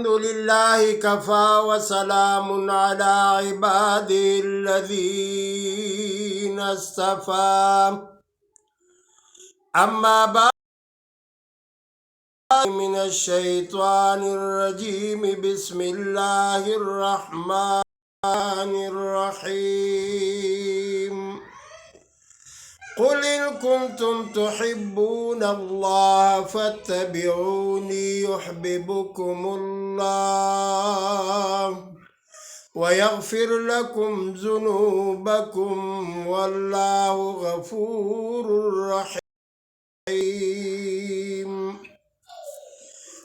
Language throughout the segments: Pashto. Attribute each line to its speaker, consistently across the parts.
Speaker 1: الحمد لله كفى وسلام على عباده الذين اصطفى أما بعد من الشيطان الرجيم بسم الله الرحمن الرحيم قل إن كنتم تحبون الله فاتبعوني يحببكم الله ويغفر لكم ذنوبكم والله غفور رحيم.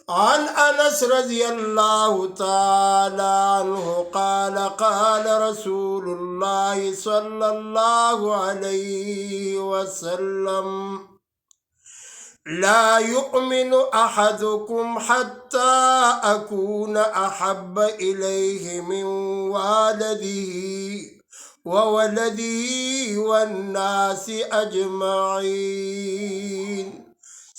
Speaker 1: عن أنس رضي الله تعالى عنه قال قال رسول الله صلى الله عليه وسلم لا يؤمن أحدكم حتى أكون أحب إليه من والده وولده والناس أجمعين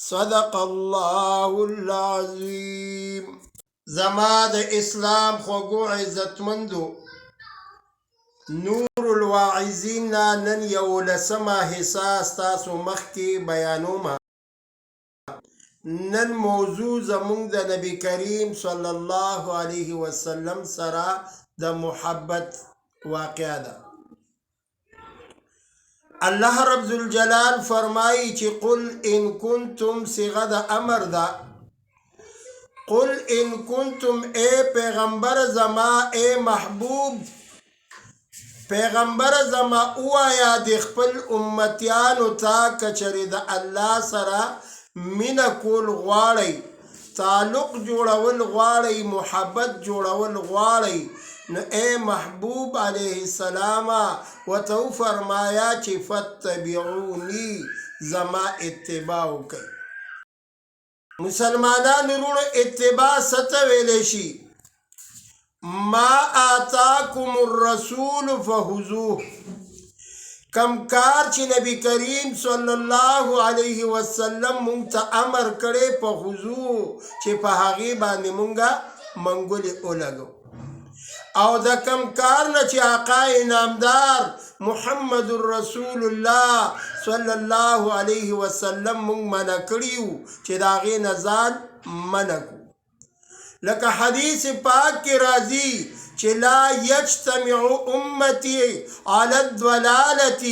Speaker 1: صدق الله العظيم. زماد إسلام خوغو عزت مندو نور الواعزين نن يول سما حساس تاسو مخي بيانوما نن موضوع زمون د نبی کریم صلی الله علیه وسلم سره د محبت واقعه ده. الله رب ذوالجلال فرمایي چې قل ان کنتم صيغه د امر ده. قل ان کنتم اے پیغمبر زما اے محبوب پیغمبر زما اوایا د خپل امتیانو ته کچری د الله سره مینا کول غواړی، تعلق جوړول غواړی، محبت جوړول غواړی، نو اے محبوب علیه السلام وتو فرمایا چې فتبعونی زما اتباع وکړئ. مسلمانان ورونو اتباع څه ویلی شي؟ ما آتاکم الرسول فخذوه. کم کار چې نبی کریم صلی الله علیه وسلم مونږ ته امر کړی په خضوع چې په هغې باندې مونږه منګولې ولګو، او د کم کار نه چې آقا انعامدار محمد رسول الله صلی الله علیه وسلم مونږ منع کړي چې د هغې نه ځان منع کړو. لکه حدیث پاک کې راځي چې لا یجتمع امتی علی الضلالة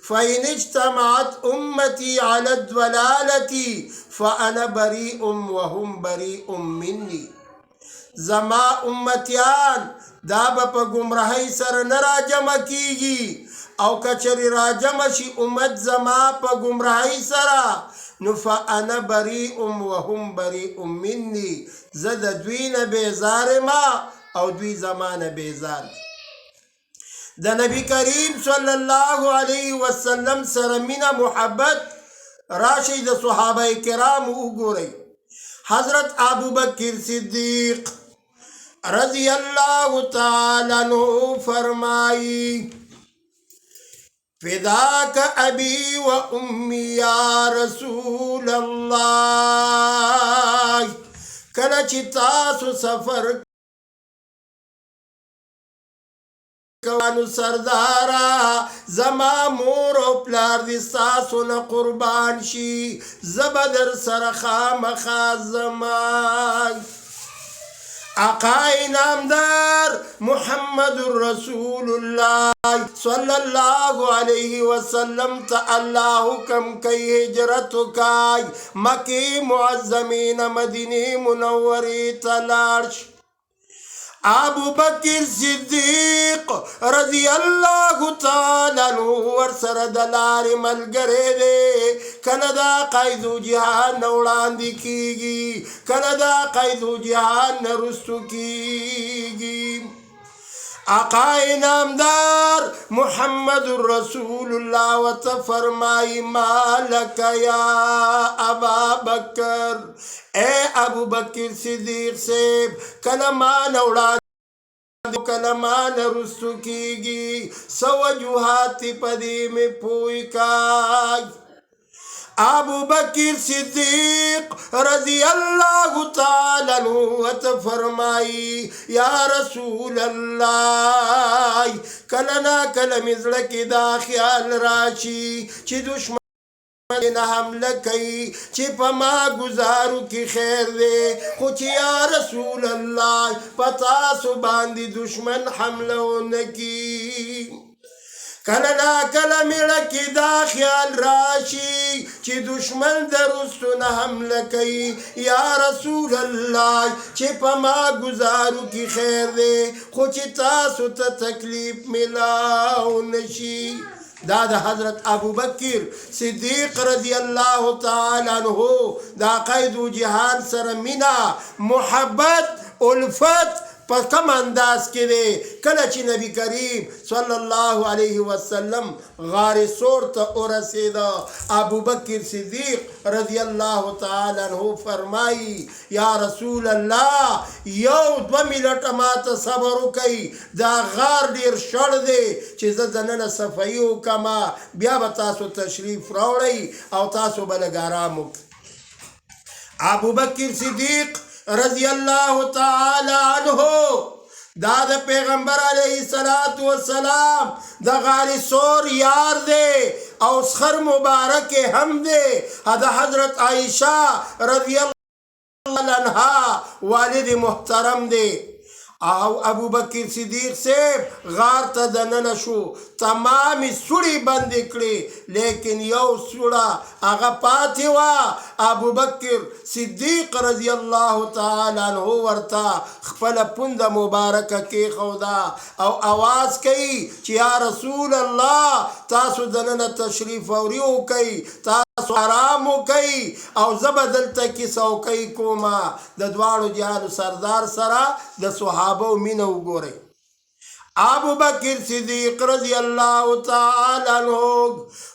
Speaker 1: فإن اجتمعت امتی علی الضلالة فأنا بریء وهم بریء منی. زما امتیان دا په گمراهی سره نه راجمع کیږي، او کچری راجمع شي امت زما په گمراهی سره نو فانا بریء وهم بریء منی. زه د دوی نه بیزار ما او دوی زمانه بیزار. د نبی کریم صلی الله علیه وسلم سره مینا محبت راشي د صحابه کرام وګورئ. حضرت ابوبکر صدیق رضی الله تعالی عنہ فرمائی فداک ابی و امی یا رسول اللہ. کله چې تاسو سفر کوانو سردارا زما مور او پلار دي ستاسو نه قربان شي، زه به در سره خامخا زما. آقا انعامدار محمد رسول الله صلی الله علیه وسلم ته الله حکم کوي هجرت وکړئ، مکې معظمې نه مدینې منورې ته لاړ شي. ابو بکر صدیق رضی الله تعالی عنہ ورسره د لارې ملګری دی. کله دا قیدو جهان نه وړاندې کیږي، کله دا قیدو جهان نه رستو کیږي. آقا انعامدار محمد رسول الله وتفرمائی مالک یا ابا بکر، اے ابو بکر صدیق سے کلمان اولاد کلمان رسو کیگی سو وجوہات پدی میں پوئی کائی. ابو بکر صدیق رضی اللہ تعالی عنہ فرمائی یا رسول اللہ کلنا کلم زړه دا خیال راشي چې دشمن نه حمله کوي چې په ما گزارو کې خیر دی خو چې یا رسول الله پتا سو باندې دشمن حمله ونکي کله نا کله میړه کې دا خیال راشي چې دشمن درستو نه حمله کوي یا رسول الله چې په ما گزارو کې خیر دی خو چې تاسو ته تکلیف ملاو نشي دا حضرت ابو بکر صدیق رضی اللہ تعالی عنہ دا قید و جہان سر مینا محبت الفت پا کم انداز کے دے کلچ نبی کریم صلی اللہ علیہ وسلم غار سور تا ارسیدہ ابو بکر صدیق رضی اللہ تعالی عنہ فرمائی یا رسول اللہ یو دو ملٹ ماتا صبرو کئی دا غار دیر شڑ دے چیز زنن صفحیو کما بیا بتاسو تشریف روڑی او تاسو بلگارامو ابو بکر صدیق رضی اللہ تعالی عنہ دا پیغمبر علیہ السلام دا غار سور یار دے او سخر مبارک ہم دے دا حضرت عائشہ رضی اللہ عنہ والد محترم دے او ابو بکر صدیق سے غار تا دنن شو تمامی سوڑی بند کڑی لیکن یو سوڑا اغا پاتی وا ابو بکر صدیق رضی اللہ تعالی عنہ ورتا خپل پند مبارک کی خودا او آواز کئی چی یا رسول اللہ تاسو دنن تشریف اوریو کئی تاسو آرامو کئی او زبدلتا کسو کئی کوما دا دوارو جہانو سردار سرا دا صحابو مینو گو رئی ابو بکر صدیق رضی اللہ تعالی عنہ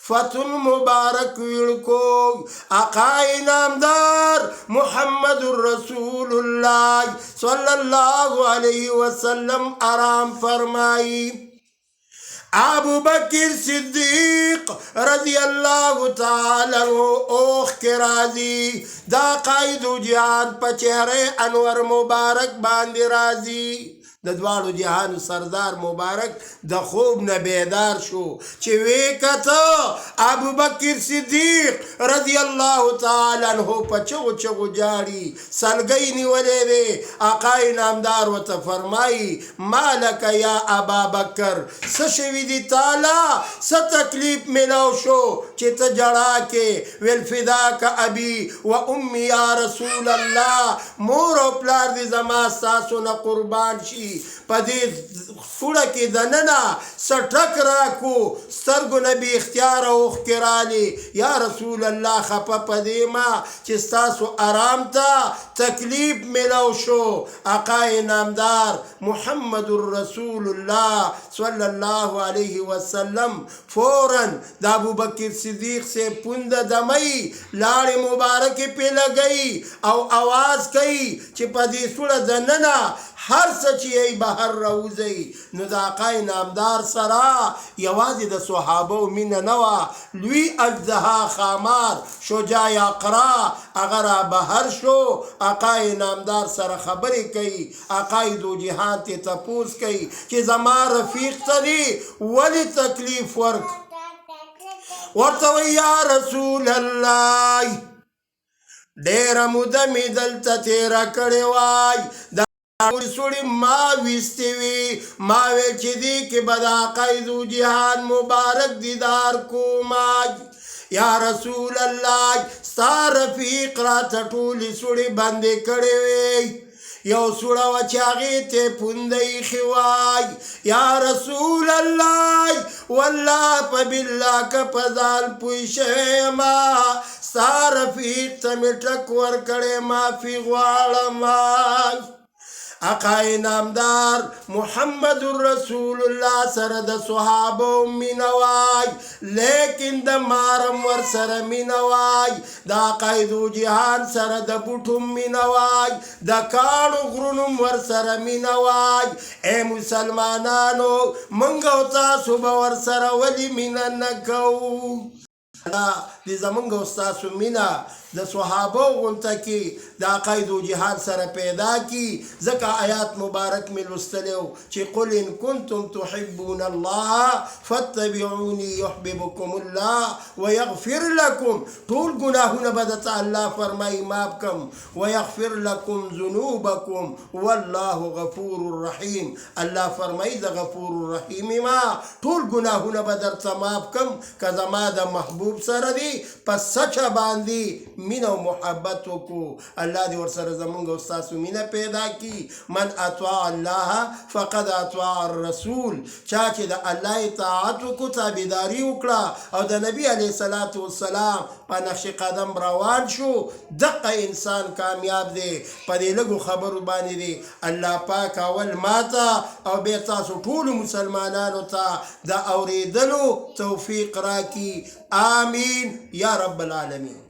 Speaker 1: فتح مبارک ویلکوگ آقای نامدار محمد الرسول اللہ صلی اللہ علیہ وسلم آرام فرمائی ابو بکر صدیق رضی اللہ تعالی عنہ اوخ کے راضی دا قائد جہان پا چہرے انور مبارک باندی راضی دا دوارو جہان سردار مبارک دا خوب نبیدار شو چوے کتا ابو بکر صدیق رضی اللہ تعالی عنہ پا چگو چگو جاری سلگئی نیولے دے آقای نامدار و تفرمائی مالک یا ابا بکر سشوی دی تالا ستکلیف ملاو شو چیتا جڑا کے والفدا کا ابی و امی یا رسول اللہ مور و پلار دی زمان ساسو نا قربان شی پا دی سوڑا کی دننا سٹک راکو سترگو نبی اختیار اوخ کرالی یا رسول اللہ خپا پا دی ما چستاسو آرام تا تکلیف ملاو شو آقای نامدار محمد الرسول اللہ صلی اللہ علیہ وسلم فوراً دا ابو بکر صدیق سے پند دمائی لاڑ مبارک پہ لگئی او آواز کئی چی پا دی سوڑا دننا ہر سچی ای بہر روزی نو دا آقای نامدار سرا یوازی دا صحابو من نوا لوی اجزہا خامار شجاع اقرا اگر بہر شو آقای نامدار سر خبری کئی آقای دو جہان تی تپوس کئی کہ زمان رفیق تری ولی تکلیف ورطوی یا رسول اللہ دیر مدمی دلتا تیرا کڑی وائی سوڑی ما ویستوی ما ویچی دی کہ بدا قیدو جہان مبارک دیدار کو ماج یا رسول اللہ ستا رفیق را تٹولی سوڑی بندے کڑے وی یو سوڑا و چاگی تے پندئی خوائی یا رسول اللہ واللہ پا باللہ کا پزال پوشے ما ستا رفیق تمٹک ور کڑے ما فی غوال ماج آقای نامدار محمد الرسول اللہ سرد صحابو منوائی لیکن دا مارم ور سر منوائی دا قیدو جہان سرد بوٹم منوائی دا کانو غرنم ور سر منوائی اے مسلمانانو منگو تاسو باور سر ولی مننکو د زمونږ او ستاسو مینه د صحابو غونته کې د عقاید و جهاد سره پیدا کی ځکه آیات مبارک مې لوستلی و چې قل ان کنتم تحبون الله فاتبعوني يحببكم الله ويغفر لكم ټول ګناهونه به درته الله فرمایي معاف کم ويغفر لكم ذنوبكم والله غفور رحیم الله فرمایي د غفور رحیم ما ټول ګناهونه به درته معاف کم که زما د محبوب سره دی په سچه باندې مینه او محبت وکړو الله دې ورسره زمونږ او ستاسو مینه پیدا کی من اطاع الله فقد اطاع الرسول چا چې د الله اطاعت وکړو تابعداري وکړه او د نبی علیه الصلاة والسلام په نقش قدم روان شو دقه انسان کامیاب دی په دې لږو خبرو باندې دی الله پاک اول ماته او بیا تاسو ټولو مسلمانانو ته د اورېدلو توفیق راکړي آمین یا رب العالمین